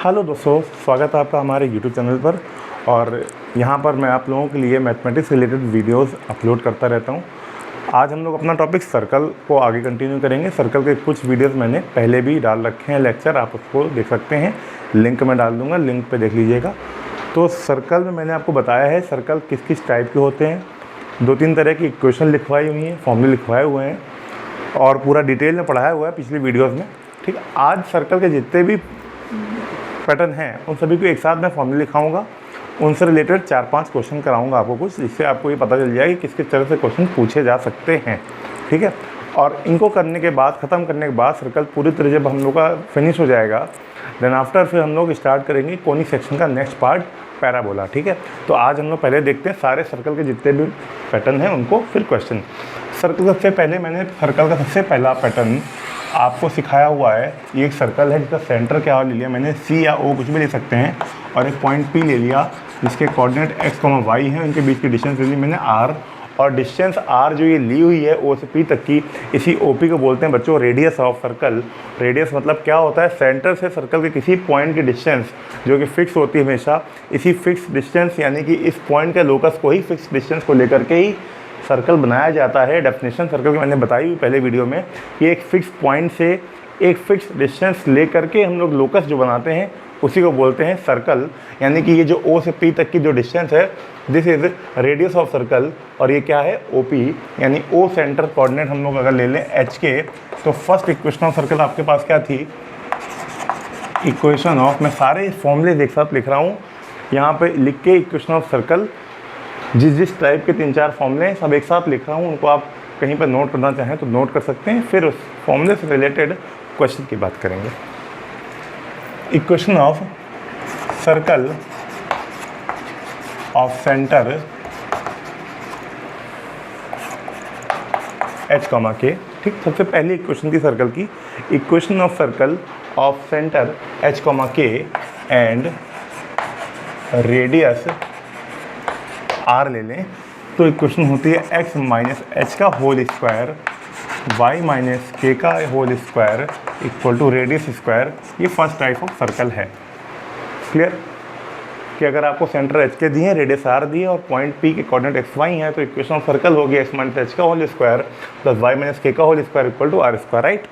Hello दोस्तों, स्वागत है आपका हमारे YouTube चैनल पर। और यहाँ पर मैं आप लोगों के लिए मैथमेटिक्स रिलेटेड वीडियोस अपलोड करता रहता हूँ। आज हम लोग अपना टॉपिक सर्कल को आगे कंटिन्यू करेंगे। सर्कल के कुछ वीडियोस मैंने पहले भी डाल रखे हैं लेक्चर, आप उसको देख सकते हैं, लिंक मैं डाल दूँगा, लिंक पर देख लीजिएगा। तो सर्कल में मैंने आपको बताया है सर्कल किस किस टाइप के होते हैं। 2-3 तरह की इक्वेशन लिखवाई हुई हैं, फॉर्मूले लिखवाए हुए हैं और पूरा डिटेल में पढ़ाया हुआ है पिछली वीडियोज़ में। ठीक है, आज सर्कल के जितने भी पैटर्न हैं उन सभी को एक साथ मैं फॉर्मूले लिखाऊंगा, उनसे रिलेटेड 4-5 क्वेश्चन कराऊंगा आपको कुछ, जिससे आपको ये पता चल जाएगा कि किस किस तरह से क्वेश्चन पूछे जा सकते हैं। ठीक है, और इनको करने के बाद, ख़त्म करने के बाद सर्कल पूरी तरह जब हम लोग का फिनिश हो जाएगा, देन आफ्टर फिर हम लोग स्टार्ट करेंगे कोनिक सेक्शन का नेक्स्ट पार्ट, पैराबोला। ठीक है, तो आज हम लोग पहले देखते हैं सारे सर्कल के जितने भी पैटर्न हैं उनको, फिर क्वेश्चन। सर्कल सबसे पहले मैंने सर्कल का सबसे पहला पैटर्न आपको सिखाया हुआ है। ये एक सर्कल है जिसका सेंटर क्या ले लिया मैंने, सी या ओ कुछ भी ले सकते हैं, और एक पॉइंट पी ले लिया जिसके कोऑर्डिनेट x, y है, इनके बीच की डिस्टेंस ले ली मैंने r, और डिस्टेंस r जो ये ली हुई है o से p तक की, इसी OP को बोलते हैं बच्चों रेडियस ऑफ सर्कल। रेडियस मतलब क्या होता है, सेंटर से सर्कल के किसी पॉइंट की डिस्टेंस जो कि फिक्स होती है हमेशा, इसी फिक्स डिस्टेंस यानी कि इस पॉइंट के लोकस को ही, फिक्स डिस्टेंस को लेकर के ही सर्कल बनाया जाता है। डेफिनेशन सर्कल की मैंने बताई हुई पहले वीडियो में, ये एक फिक्स पॉइंट से एक फिक्स डिस्टेंस ले करके हम लोग लोकस जो बनाते हैं उसी को बोलते हैं सर्कल। यानी कि ये जो O से P तक की जो डिस्टेंस है, this is radius of circle, और ये क्या है OP, यानी O सेंटर कोऑर्डिनेट हम लोग अगर ले लें H के, तो फर्स्ट इक्वेशन ऑफ सर्कल आपके पास क्या थी, इक्वेशन ऑफ, मैं सारे फॉर्मूले एक साथ लिख रहा हूँ यहाँ पे लिख के, इक्वेशन ऑफ सर्कल जिस टाइप के 3-4 फॉर्मूले सब एक साथ लिख रहा हूँ, उनको आप कहीं पर नोट करना चाहें तो नोट कर सकते हैं। फिर उस फॉर्मूले से रिलेटेड क्वेश्चन की बात करेंगे। Equation of circle of centre h, k। ठीक, सबसे पहली इक्वेशन थी सर्कल की, equation of circle of centre h, k and radius r ले लें, तो इक्वेशन होती है x माइनस h का whole square, y minus k का whole square equal to radius square. ये फर्स्ट टाइप ऑफ सर्कल है। क्लियर कि अगर आपको सेंटर h के दिए, रेडियस r दिए और पॉइंट p के कोऑर्डिनेट x y हैं, तो इक्वेशन ऑफ सर्कल होगी x माइनस h का whole square plus y minus k का whole square equal to r square, right.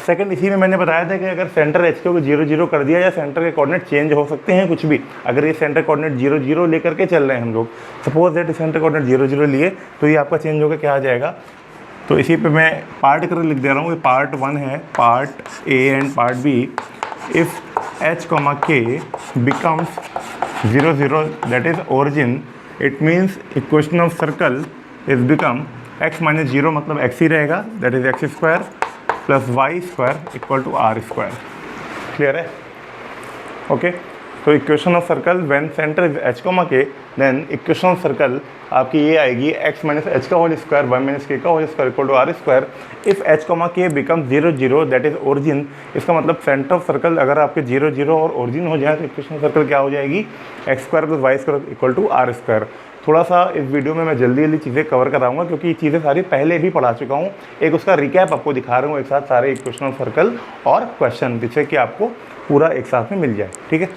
Second, इसी में मैंने बताया था कि अगर सेंटर एच को 0-0 कर दिया, या सेंटर के कोऑर्डिनेट चेंज हो सकते हैं कुछ भी, अगर ये सेंटर कोऑर्डिनेट 0-0 लेकर के चल रहे हैं हम लोग, सपोज दैट सेंटर कोऑर्डिनेट 0-0 लिए, तो ये आपका चेंज होकर क्या आ जाएगा। तो इसी पे मैं पार्ट कर लिख दे रहा हूँ, ये पार्ट 1 है, part A and part B. If h, k becomes 0-0 that is origin, it means equation of circle is become x minus 0 मतलब x ही रहेगा, that is x square plus Y square equal to r square. Clear है, okay. तो equation of circle when centre is h, k, then equation of circle आपकी ये आएगी x minus h का whole square, y minus k का whole square equal to r square. If h, k become 0-0 that is origin, इसका मतलब centre of circle अगर आपके 0-0 और ओरिजिन हो जाए, तो इक्वेशन ऑफ सर्कल क्या हो जाएगी, x square plus Y square equal to r square. थोड़ा सा इस वीडियो में मैं जल्दी चीज़ें कवर कराऊंगा, क्योंकि ये चीज़ें सारी पहले भी पढ़ा चुका हूँ। एक उसका रिकैप आपको दिखा रहा हूँ एक साथ, सारे इक्वेशन ऑफ सर्कल और क्वेश्चन, जिससे कि आपको पूरा एक साथ में मिल जाए। ठीक है,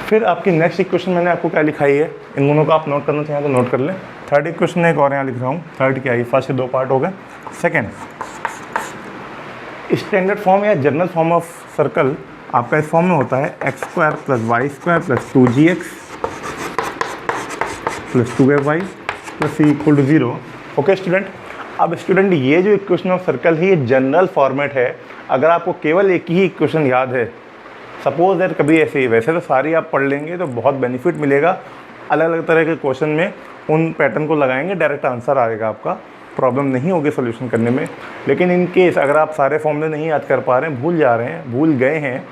फिर आपकी नेक्स्ट इक्वेशन मैंने आपको क्या लिखाई है, इन दोनों को आप नोट करना चाहें तो नोट कर लें। थर्ड इक्वेशन एक और यहाँ लिख रहा हूँ। थर्ड क्या है, फर्स्ट 2 पार्ट हो गए। सेकेंड, स्टैंडर्ड फॉर्म या जनरल फॉर्म ऑफ सर्कल आपका इस फॉर्म में होता है x square plus Y square plus 2gx plus 2ay plus c equal to 0। Okay student, अब स्टूडेंट ये जो इक्वेशन ऑफ सर्कल है ये जनरल फॉर्मेट है। अगर आपको केवल एक ही इक्वेशन याद है, सपोज दैट कभी ऐसे ही, वैसे तो सारी आप पढ़ लेंगे तो बहुत बेनिफिट मिलेगा। अलग अलग तरह के क्वेश्चन में उन पैटर्न को लगाएंगे, डायरेक्ट आंसर आएगा, आपका प्रॉब्लम नहीं होगी सोल्यूशन करने में। लेकिन इन केस अगर आप सारे फॉर्मूले नहीं याद कर पा रहे हैं, भूल जा रहे हैं, भूल गए हैं,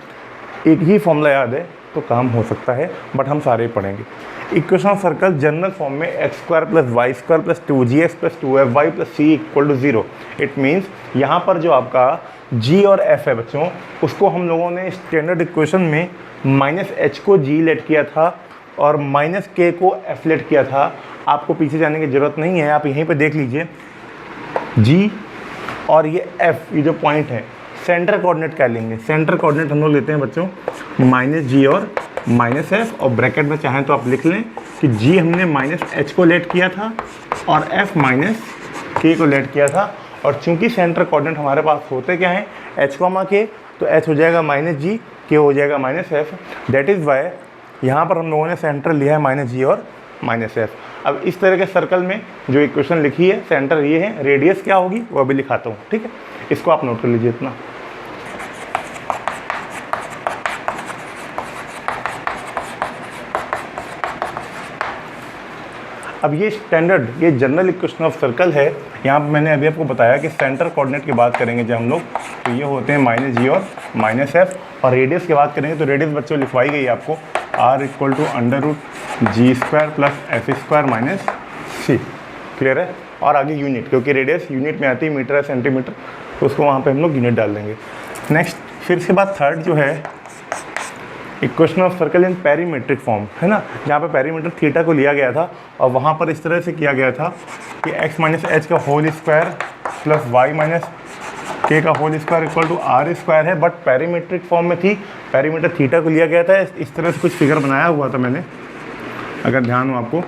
एक ही फॉर्मूला याद है तो काम हो सकता है, बट हम सारे पढ़ेंगे। Equation of circle general form में x square plus Y square plus 2gx plus 2fy plus c equal to 0। It means यहाँ पर जो आपका g और f है बच्चों, उसको हम लोगों ने स्टैंडर्ड इक्वेशन में माइनस h को g लेट किया था और माइनस k को f लेट किया था। आपको पीछे जाने की ज़रूरत नहीं है, आप यहीं पर देख लीजिए, g और ये f, ये जो पॉइंट है, सेंटर कोऑर्डिनेट क्या लेंगे? सेंटर कोऑर्डिनेट हम लोग लेते हैं बच्चों -g और -f, और ब्रैकेट में चाहें तो आप लिख लें कि g हमने -h को लेट किया था और f -k को लेट किया था। और चूंकि सेंटर कोऑर्डिनेट हमारे पास होते क्या हैं, h, k, तो h हो जाएगा -g, k हो जाएगा -f। दैट इज़ वाई यहाँ पर हम लोगों ने सेंटर लिया है -g और -f। अब इस तरह के सर्कल में जो इक्वेशन लिखी है, सेंटर ये है, रेडियस क्या होगी वो अभी लिखाता हूँ, ठीक है। इसको आप नोट कर लीजिए इतना। अब ये स्टैंडर्ड, ये जनरल इक्वेशन ऑफ सर्कल है। यहाँ पर मैंने अभी आपको बताया कि सेंटर कोऑर्डिनेट की बात करेंगे जब हम लोग, तो ये होते हैं -g और -f। और रेडियस की बात करेंगे तो रेडियस बच्चों लिखवाई गई है आपको, r = √g² + f² - c। Clear है? और आगे यूनिट, क्योंकि रेडियस यूनिट में आती है, मीटर है, सेंटीमीटर, तो उसको वहाँ पे हम लोग यूनिट डाल देंगे। नेक्स्ट, फिर इसके बाद थर्ड जो है equation of circle in parametric form, है ना, जहाँ पे पेरीमीटर थीटा को लिया गया था और वहाँ पर इस तरह से किया गया था कि x - h का whole square plus y - k का होल स्क्वायर = r² है, बट पेरीमेट्रिक फॉर्म में थी, पेरीमीटर थीटा को लिया गया था। इस तरह से कुछ फिगर बनाया हुआ था मैंने, अगर ध्यान हो आपको,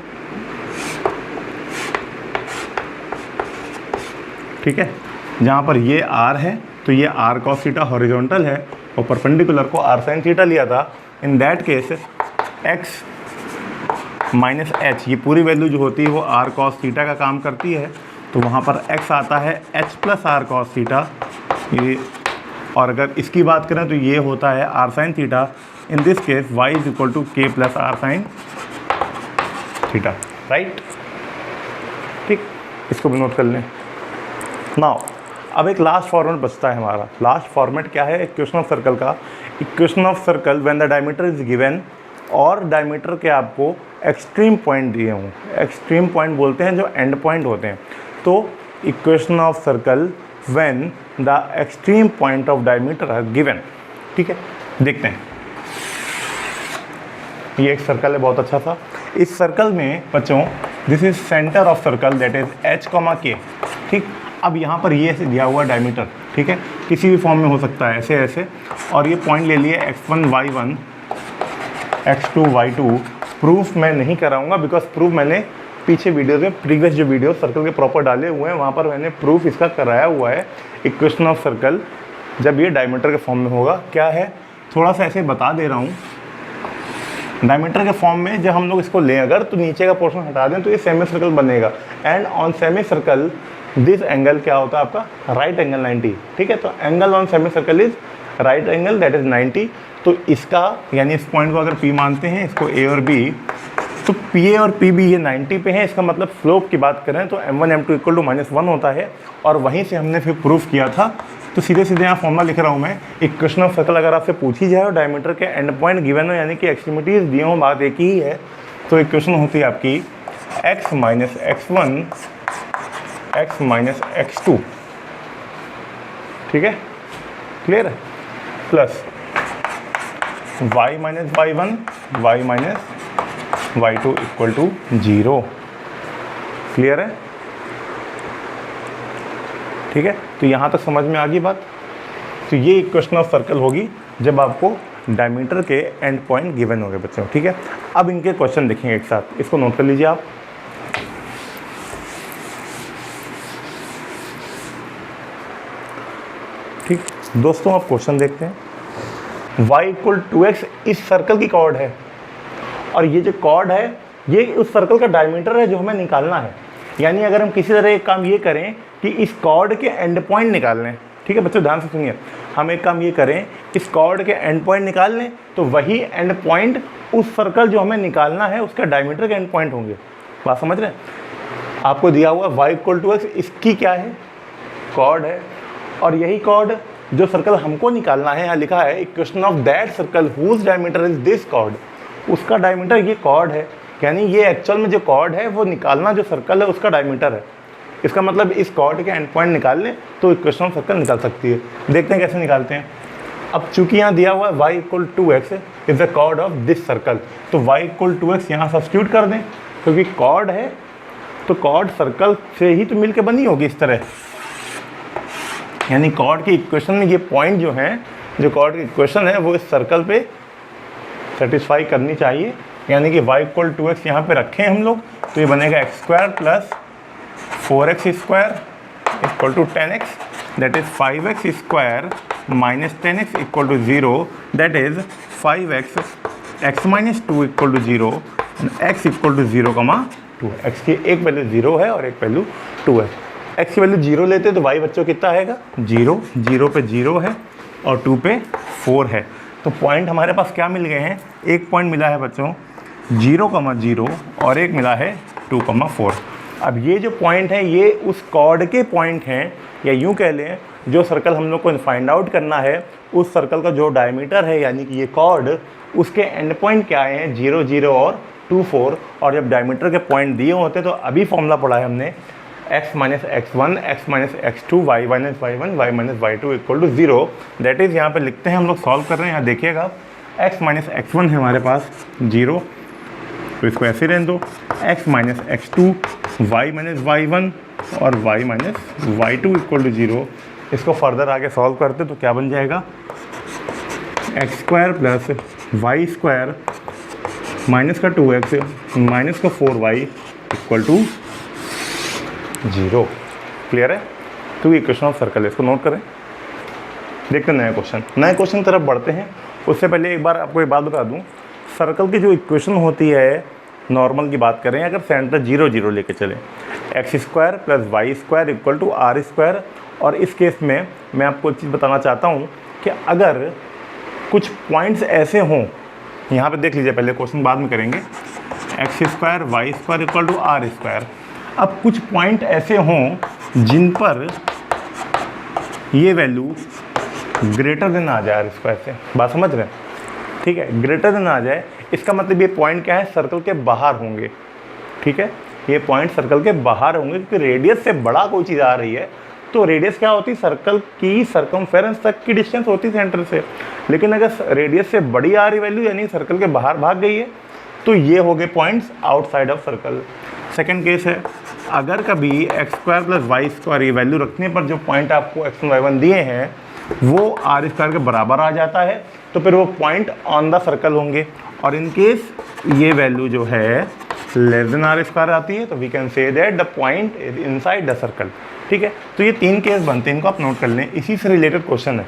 ठीक है, जहाँ पर ये r है तो ये r cos थीटा हॉरिजॉन्टल है और परपेंडिकुलर को r sin थीटा लिया था। In that case x - h, ये पूरी वैल्यू जो होती है वो r cos थीटा का काम करती है, तो वहाँ पर x आता है h + r cos थीटा ये, और अगर इसकी बात करें तो ये होता है r sin theta. In this case y = k + r sin theta, right, ठीक, इसको भी नोट कर लें। नाउ अब एक लास्ट फॉर्मेट बचता है हमारा। लास्ट फॉर्मेट क्या है इक्वेशन ऑफ सर्कल का? Equation of circle when the diameter is given, और डायमीटर के आपको एक्सट्रीम पॉइंट दिए हों, एक्सट्रीम पॉइंट बोलते हैं जो एंड पॉइंट होते हैं। तो equation of circle when the extreme point of diameter are given, ठीक है। देखते हैं, ये एक सर्कल है बहुत अच्छा सा। इस सर्कल में बच्चों this is centre of circle, that is h, k, ठीक। अब यहाँ पर ये ऐसे दिया हुआ डायमीटर, ठीक है, किसी भी फॉर्म में हो सकता है, ऐसे ऐसे, और ये पॉइंट ले लिए x1 y1 x2 y2। Proof मैं नहीं कराऊंगा बिकॉज प्रूफ मैंने पीछे वीडियोस में, प्रीवियस जो वीडियो सर्कल के प्रॉपर डाले हुए हैं वहाँ पर मैंने प्रूफ इसका कराया हुआ है। इक्वेशन ऑफ सर्कल जब ये डायमीटर के फॉर्म में होगा, क्या है थोड़ा सा ऐसे बता दे रहा हूँ। डायमीटर के फॉर्म में जब हम लोग इसको लें अगर, तो नीचे का पोर्शन हटा दें तो ये सेमी सर्कल बनेगा, and on semi circle this angle क्या होता है आपका, राइट एंगल 90, ठीक है। तो angle on semi circle is right angle, that is 90। तो इसका यानी इस पॉइंट को अगर P मानते हैं, इसको A और B, तो PA और PB ये 90 पे है। इसका मतलब स्लोप की बात करें तो m1 m2 = -1 होता है, और वहीं से हमने फिर प्रूफ किया था। तो सीधे सीधे यहाँ फॉर्मूला लिख रहा हूँ मैं। इक्वेशन ऑफ सर्कल अगर आपसे पूछी जाए और डायमीटर के एंड पॉइंट गिवन हो, यानी कि एक्सट्रीमिटीज दिए हों, बात एक ही है, तो इक्वेशन होती है आपकी x - x1 x - x2, ठीक है, क्लियर है, plus y - y1 y - y2 = 0, clear है, ठीक है। तो यहाँ तक समझ में आ गई बात। तो ये इक्वेशन ऑफ सर्कल होगी जब आपको डायमीटर के एंड पॉइंट गिवन होंगे बच्चों, ठीक है। अब इनके क्वेश्चन देखेंगे एक साथ, इसको नोट कर लीजिए आप। ठीक दोस्तों, आप क्वेश्चन देखते हैं। y = 2x इस सर्कल की कॉर्ड है, और ये जो कॉर्ड है ये उस सर्कल का डायमीटर है जो हमें निकालना है। यानी अगर हम किसी तरह एक काम ये करें कि इस कॉर्ड के एंड पॉइंट निकाल लें, ठीक है बच्चों, ध्यान से सुनिए, हम एक काम ये करें, इस कॉर्ड के एंड पॉइंट निकाल लें, तो वही एंड पॉइंट उस सर्कल जो हमें निकालना है उसका डायमीटर के एंड पॉइंट होंगे। बात समझ रहे हैं? आपको दिया हुआ y = 2x, इसकी क्या है, कॉर्ड है, और यही कॉर्ड जो सर्कल हमको निकालना है, यहाँ लिखा है equation of that circle whose diameter is this chord, उसका डायमीटर ये कॉर्ड है। यानी ये एक्चुअल में जो कॉर्ड है वो निकालना जो सर्कल है उसका डायमीटर है। इसका मतलब इस कॉर्ड के एंड पॉइंट निकाल लें तो इक्वेशन ऑफ सर्कल निकाल सकती है। देखते हैं कैसे निकालते हैं। अब चूंकि यहाँ दिया हुआ है y = 2x is the chord of this circle, तो y = 2x यहाँ सब्स्टिट्यूट कर दें, क्योंकि कॉर्ड है तो कॉर्ड सर्कल से ही तो मिलके बनी होगी इस तरह, यानी कॉर्ड की इक्वेशन में ये पॉइंट जो है, जो कॉर्ड की इक्वेशन है वो इस सर्कल पे सेटिस्फाई करनी चाहिए। यानी कि y इक्वल टू एक्स यहाँ पे रखें हम लोग, तो ये बनेगा X square plus 4x square equal to 10x, that is 5x square minus 10x equal to 0, that is 5x x minus 2 equal to 0, x equal to 0,2। x की एक वैल्यू 0 है और एक वैल्यू 2 है। x की वैल्यू 0 लेते तो y बच्चों कितना आएगा, 0, 0 पे 0 है और 2 पे 4 है। तो पॉइंट हमारे पास क्या मिल गए हैं, एक पॉइंट मिला है बच्चों 0,0 और एक मिला है 2,4। अब ये जो पॉइंट है ये उस कॉर्ड के पॉइंट हैं, या यूँ कह लें जो सर्कल हम लोग को फाइंड आउट करना है, उस सर्कल का जो डायमीटर है यानी कि ये कॉर्ड, उसके एंड पॉइंट क्या आए हैं 0, 0 और 2, 4। और जब डायमीटर के पॉइंट दिए होते तो अभी फॉर्मूला पढ़ा है हमने x minus x1, x minus x2, y minus y1, y minus y2 equal to 0। That is यहाँ पे लिखते हैं हम लोग, सॉल्व कर रहे हैं। यहाँ देखिएगा x माइनस x1 है हमारे पास 0, तो इसको ऐसे रहने दो, x minus x2, y minus y1 और y minus y2 equal to 0। इसको फर्दर आगे सॉल्व करते तो क्या बन जाएगा, X square plus Y square minus का 2x माइनस का 4y इक्वल टू 0। क्लियर है। तो ये इक्वेशन ऑफ सर्कल है, इसको नोट करें। देखते हैं नए क्वेश्चन की तरफ बढ़ते हैं। उससे पहले एक बार आपको एक बात बता दूं, सर्कल की जो इक्वेशन होती है, नॉर्मल की बात करें, अगर सेंटर 0, 0 लेके चलें, X square plus Y square equal to R square. और इस केस में मैं आपको एक चीज़ बताना चाहता हूँ कि अगर कुछ पॉइंट्स ऐसे हों, यहाँ पे देख लीजिए, पहले क्वेश्चन बाद में करेंगे, X square Y square equal to R square. अब कुछ पॉइंट ऐसे हों जिन पर ये वैल्यू ग्रेटर देन आ जाए आर स्क्वायर से, बात समझ रहे हैं, ठीक है, ग्रेटर देन आ जाए, इसका मतलब ये पॉइंट क्या है, सर्कल के बाहर होंगे, ठीक है, ये पॉइंट सर्कल के बाहर होंगे, क्योंकि रेडियस से बड़ा कोई चीज़ आ रही है तो रेडियस क्या होती है, सर्कल की सर्कमफेरेंस तक की डिस्टेंस होती है सेंटर से। लेकिन अगर रेडियस से बड़ी आ रही वैल्यू यानी सर्कल के बाहर भाग गई है, तो ये हो गए points outside of circle. Second case है, अगर कभी X square plus Y square ये वैल्यू रखने पर जो पॉइंट आपको x1 y1 दिए हैं वो आर स्क्वायर के बराबर आ जाता है, तो फिर वो पॉइंट ऑन द सर्कल होंगे। और इन केस ये वैल्यू जो है लेस देन आर स्क्वायर आती है, तो we can say that the point is inside the circle. ठीक है, तो ये 3 केस बनते हैं, इनको आप नोट कर लें, इसी से रिलेटेड क्वेश्चन है।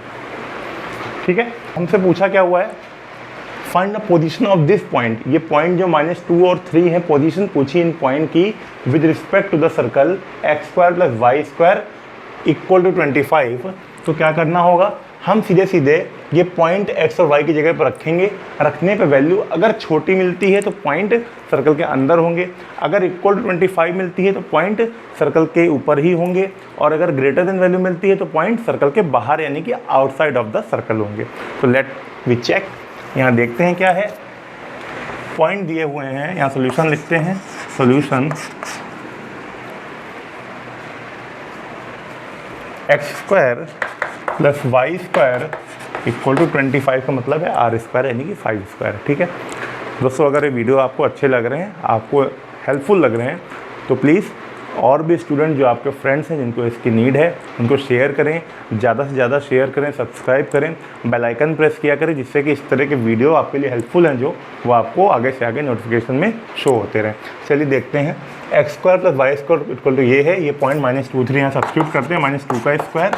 ठीक है, हमसे पूछा क्या हुआ है, find the position of this point. ये पॉइंट जो -2 और 3 है, पोजीशन पूछी इन पॉइंट की with respect to the circle X square plus Y square equal to 25। तो क्या करना होगा, हम सीधे सीधे ये पॉइंट x और y की जगह पर रखेंगे। रखने पे वैल्यू अगर छोटी मिलती है तो पॉइंट सर्कल के अंदर होंगे, अगर इक्वल टू 25 मिलती है तो पॉइंट सर्कल के ऊपर ही होंगे, और अगर ग्रेटर देन वैल्यू मिलती है तो पॉइंट सर्कल के बाहर यानी कि आउटसाइड ऑफ द सर्कल होंगे। तो लेट वी चेक, यहाँ देखते हैं क्या है, पॉइंट दिए हुए हैं, यहाँ सोल्यूशन लिखते हैं, solution X square plus Y square equal to 25 का मतलब है आर स्क्वायर यानी कि 5 स्क्वायर। ठीक है दोस्तों, अगर ये वीडियो आपको अच्छे लग रहे हैं, आपको हेल्पफुल लग रहे हैं, तो प्लीज़ और भी स्टूडेंट जो आपके फ्रेंड्स हैं जिनको इसकी नीड है उनको शेयर करें, ज़्यादा से ज़्यादा शेयर करें, सब्सक्राइब करें, बेल आइकन प्रेस किया करें, जिससे कि इस तरह के वीडियो आपके लिए हेल्पफुल हैं जो वो आपको आगे से आगे नोटिफिकेशन में शो होते रहें। चलिए देखते हैं, X square plus Y square equal to ये है, ये पॉइंट -2 3 यहाँ सब्स्टिट्यूट करते हैं, -2 का स्क्वायर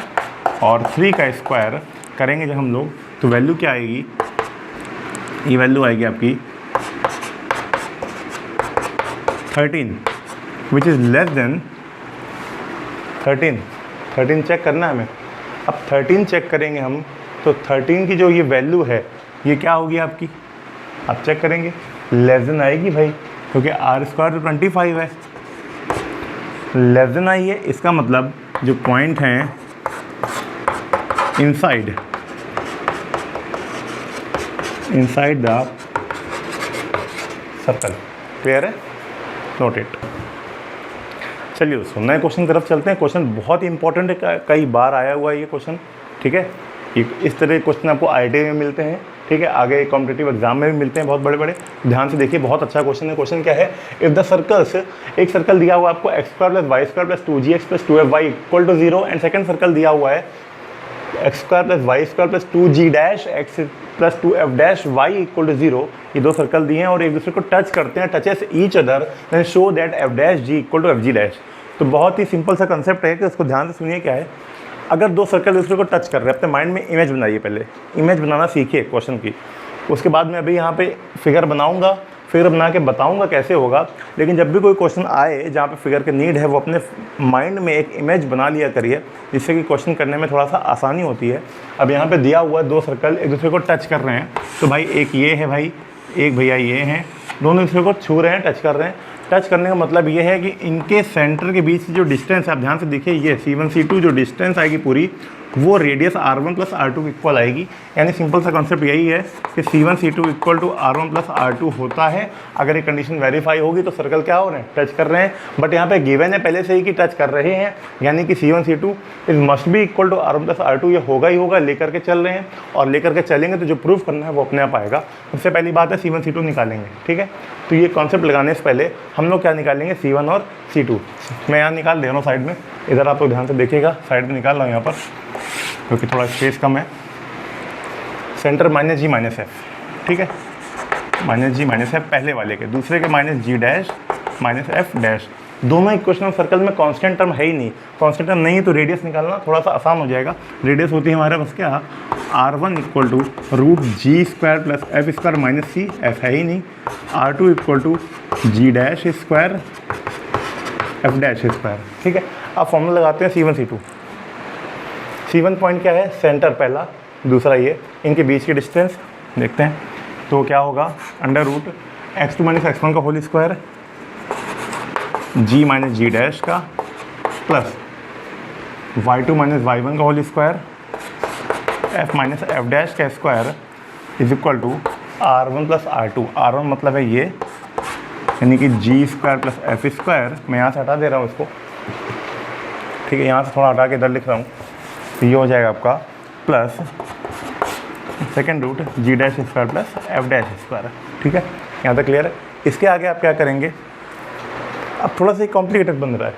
और 3 का स्क्वायर करेंगे जब हम लोग, तो वैल्यू क्या आएगी, ये वैल्यू आएगी आपकी 13 which is less than 13 check करना है हमें। अब 13 चेक करेंगे हम, तो 13 की जो ये वैल्यू है ये क्या होगी आपकी, आप चेक करेंगे, लेस देन आएगी भाई, क्योंकि आर स्क्वायर तो 25 है, लेस देन आई है, इसका मतलब जो पॉइंट हैं इनसाइड द सर्कल। क्लियर है, नोट इट। चलिए दोस्तों नए क्वेश्चन की तरफ चलते हैं। क्वेश्चन बहुत ही इंपॉर्टेंट है, कई बार आया हुआ है ये क्वेश्चन। ठीक है, इस तरह के क्वेश्चन आपको IIT में मिलते हैं, ठीक है, आगे कॉम्पिटिटिव एग्जाम में भी मिलते हैं बहुत बड़े बड़े। ध्यान से देखिए, बहुत अच्छा क्वेश्चन है। क्वेश्चन क्या है, इफ द सर्कल्स, एक सर्कल दिया हुआ आपको X square plus Y square plus 2gx plus 2fy equal to 0, and second circle दिया हुआ है X square plus Y square plus 2g dash X plus 2f dash Y equal to 0, ये दो circle दिए हैं और एक दूसरे को टच करते हैं, touches each other, then show that f dash g equal to fg dash. तो बहुत ही सिंपल सा कंसेप्ट है कि उसको ध्यान से सुनिए क्या है। अगर दो सर्कल दूसरे को टच कर रहे हैं, अपने माइंड में इमेज बनाइए, पहले इमेज बनाना सीखिए क्वेश्चन की, उसके बाद मैं अभी यहाँ पे फिगर बनाऊँगा, फिगर बना के बताऊंगा कैसे होगा। लेकिन जब भी कोई क्वेश्चन आए जहाँ पे फिगर की नीड है, वो अपने माइंड में एक इमेज बना लिया करिए, जिससे कि क्वेश्चन करने में थोड़ा सा आसानी होती है। अब यहाँ पे दिया हुआ दो सर्कल एक दूसरे को टच कर रहे हैं, तो भाई एक ये है भाई, एक भैया ये हैं, दोनों दूसरे को छू रहे हैं, टच कर रहे हैं। टच करने का मतलब ये है कि इनके सेंटर के बीच जो डिस्टेंस है, आप ध्यान से देखिए, ये C1 C2 जो डिस्टेंस आएगी पूरी, वो radius R1 plus R2 equal आएगी। यानी सिंपल सा कॉन्सेप्ट यही है कि C1 C2 equal to R1 plus R2 होता है। अगर ये कंडीशन वेरीफाई होगी तो सर्कल क्या हो रहे हैं, टच कर रहे हैं। बट यहाँ पे गिवन है पहले से ही कि टच कर रहे हैं, यानी कि C1 C2 is must be equal to R1 plus R2, ये होगा ही होगा, लेकर के चल रहे हैं और लेकर के चलेंगे तो जो प्रूफ करना है वो अपने आप आएगा। सबसे पहली बात है C1 C2 निकालेंगे, ठीक है। तो ये कॉन्सेप्ट लगाने से पहले हम लोग क्या निकालेंगे, C1 और C2। मैं यहाँ निकाल दे रहा हूँ साइड में, इधर आप लोग ध्यान से देखिएगा, साइड में निकाल रहा हूँ यहाँ पर क्योंकि थोड़ा स्पेस कम है। सेंटर माइनस जी माइनस एफ, ठीक है, माइनस जी माइनस एफ पहले वाले के, दूसरे के minus g dash minus f dash. दोनों इक्वेशन ऑफ सर्कल में कांस्टेंट टर्म है ही नहीं, कांस्टेंट टर्म नहीं तो रेडियस निकालना थोड़ा सा आसान हो जाएगा। रेडियस होती है हमारे पास क्या, R1 equal to root ji square plus F square minus C, F है ही नहीं। R2 equal to G dash square F dash square, ठीक है। अब फॉर्मूला लगाते हैं C1 C2। C1 पॉइंट क्या है, सेंटर पहला, दूसरा ये, इनके बीच की डिस्टेंस देखते हैं। तो क्या होगा, under root x2 minus x1 का whole square g minus g dash का प्लस y2 माइनस y1 का whole square f minus f dash का square is equal to R1 plus R2। R1 मतलब है ये, यानी कि g square plus F square, मैं यहाँ से हटा दे रहा हूँ इसको, ठीक है, यहाँ से थोड़ा हटा के इधर लिख रहा हूँ, तो ये हो जाएगा आपका plus second root g dash square plus f dash square, ठीक है। यहाँ तक क्लियर है। इसके आगे आप क्या करेंगे, अब थोड़ा सा कॉम्प्लिकेटेड बन रहा है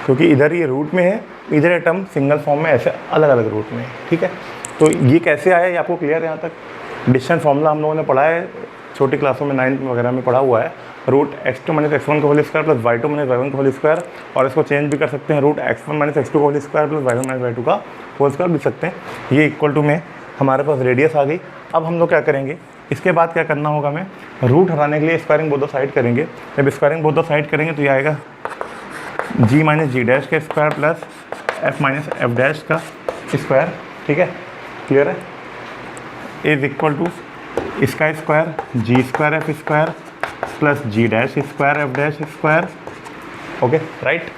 क्योंकि इधर ये रूट में है, इधर ये टर्म सिंगल फॉर्म में, ऐसे अलग अलग रूट में है, ठीक है। तो ये कैसे आया, ये आपको क्लियर है यहाँ तक। डिस्टेंस फॉर्मूला हम लोगों ने पढ़ा है छोटी क्लासों में, 9th वगैरह में पढ़ा हुआ है, रूट x2 माइनस x1 का whole square plus y2 minus y1 का होल स्क्वायर, और इसको चेंज भी कर सकते हैं, रूट x1 माइनस x2 का whole square plus y1 minus y2 का होल स्क्वायर लिख सकते हैं। ये इक्वल टू में हमारे पास रेडियस आ गई। अब हम लोग क्या करेंगे, इसके बाद क्या करना होगा, मैं रूट हटाने के लिए स्क्वायरिंग बोथ साइड करेंगे। जब स्क्वायरिंग बोथ साइड करेंगे तो ये आएगा जी माइनस जी डैश का square plus f minus f dash का स्क्वायर, ठीक है, क्लियर है। इज इक्वल टू इसका square g square f square plus g dash square F dash square, okay right,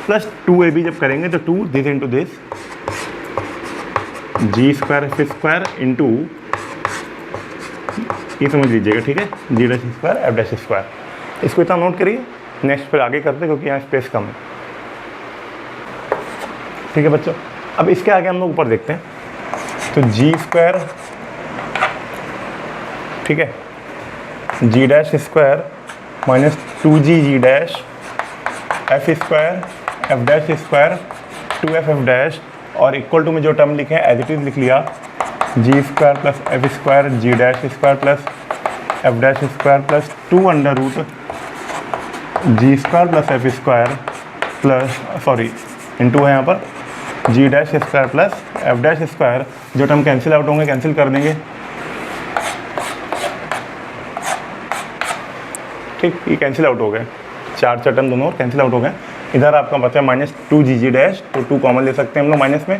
plus 2ab जब करेंगे तो 2 this into this g square f square into, ये समझ लीजिएगा, ठीक है, g dash square F dash square. इसको इतना नोट करिए, नेक्स्ट फिर आगे करते हैं क्योंकि यहाँ स्पेस कम है, ठीक है बच्चों। अब इसके आगे हम लोग ऊपर देखते हैं, तो जी स्क्वायर, ठीक है, g dash square minus 2g g dash f square F dash square 2f f dash, और इक्वल टू में जो टर्म लिखे हैं एज इट इज़ लिख लिया, g square plus F square g dash square plus f dash square plus 2 under root जी square plus F square plus, sorry into है यहाँ पर, g dash square plus f dash square. जो term cancel out होंगे cancel कर देंगे, ठीक, ये cancel out हो गए, चार टर्म दोनों कैंसिल आउट हो गए। इधर आपका बचा माइनस 2g डैश, तो 2 कॉमन ले सकते हैं हम लोग माइनस में,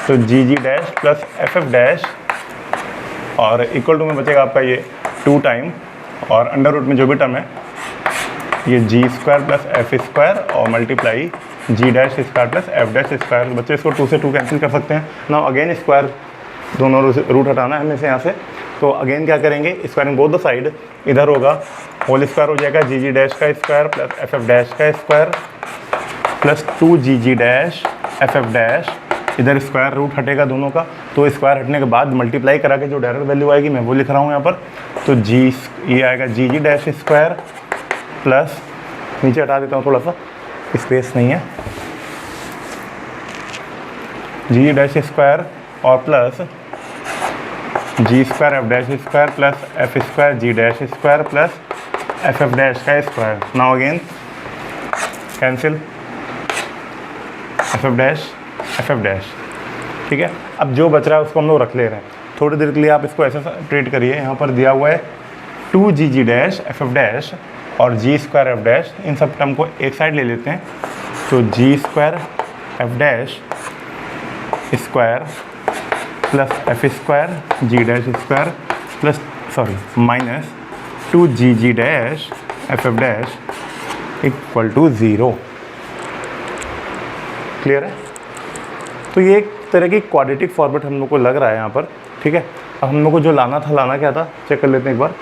तो जी डैश प्लस एफ डैश, और इक्वल टू में बचेगा आपका ये 2 टाइम, और अंडर रूट में जो भी टर्म है ये g square plus F square और multiply g dash square plus f dash square. बच्चे इसको 2 से 2 कैंसिल कर सकते हैं ना, अगेन स्क्वायर दोनों रूट हटाना है हमें से यहाँ से, तो अगेन क्या करेंगे, स्क्वायरिंग बोथ द साइड, इधर होगा होल स्क्वायर हो जाएगा जी डैश का स्क्वायर प्लस एफ डैश का square plus 2g dash f dash, इधर स्क्वायर रूट हटेगा दोनों का, तो स्क्वायर हटने के बाद मल्टीप्लाई करा के जो डायरेक्ट वैल्यू आएगी मैं वो लिख रहा हूँ यहाँ पर, तो जी ये आएगा जी डैश स्क्वायर प्लस, नीचे हटा देता हूँ थोड़ा सा स्पेस नहीं है, जी डैश स्क्वायर और plus g square F dash square plus F square g dash square plus f f dash का square. Now again cancel f f dash. ठीक है, अब जो बच रहा है उसको हम लोग रख ले रहे हैं। थोड़ी देर के लिए आप इसको ऐसे ट्रीट करिए। यहाँ पर दिया हुआ है 2g डैश एफ डैश और जी स्क्वायर एफ डैश, इन सब टर्म को एक साइड ले लेते हैं। तो g square F dash square plus F square g dash square plus minus 2g dash f dash equal to 0। Clear है? तो ये एक तरह की क्वाड्रेटिक फॉर्मेट हम लोग को लग रहा है यहाँ पर। ठीक है, अब हम लोग को जो लाना था, लाना क्या था चेक कर लेते हैं एक बार।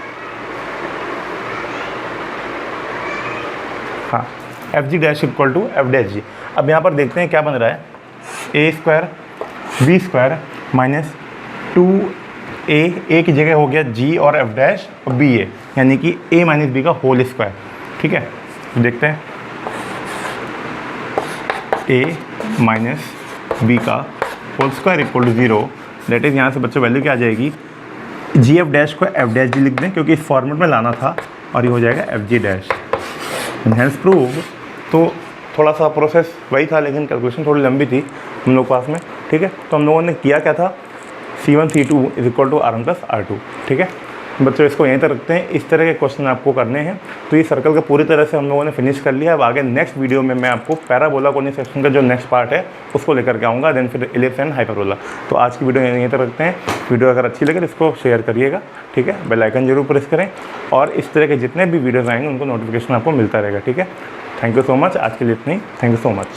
हाँ, F G dash equal to F dash G. अब यहाँ पर देखते हैं क्या बन रहा है, A square B square minus 2a की जगह हो गया जी और एफ डैश और बी ए, यानी कि a माइनस बी का होल स्क्वायर। ठीक है, देखते हैं a माइनस बी का whole square equal to 0। That is यहाँ से बच्चों वैल्यू क्या आ जाएगी, जी एफ डैश को एफ डैश जी लिख दें क्योंकि इस फॉर्मेट में लाना था, और ये हो जाएगा F G dash. Hence prove. तो थोड़ा सा प्रोसेस वही था, लेकिन कैलकुलेशन थोड़ी लंबी थी हम लोग पास में। ठीक है, तो हम लोगों ने किया क्या था, C1 C2 is equal to R1 plus R2। ठीक है बच्चों, इसको यहीं तक रखते हैं। इस तरह के क्वेश्चन आपको करने हैं। तो ये सर्कल का पूरी तरह से हम लोगों ने फिनिश कर लिया। अब आगे नेक्स्ट वीडियो में मैं आपको पैराबोला कोऑर्डिनेट सेक्शन का जो नेक्स्ट पार्ट है उसको लेकर के आऊँगा, देन फिर इलिप्स एंड हाइपरबोला। तो आज की वीडियो यहीं तक रखते हैं। वीडियो अगर अच्छी लगे इसको शेयर करिएगा। ठीक है, बेल आइकन जरूर प्रेस करें, और इस तरह के जितने भी वीडियोज़ आएंगे उनको नोटिफिकेशन आपको मिलता रहेगा। ठीक है, थैंक यू सो मच। आज के लिए इतनी, थैंक यू सो मच।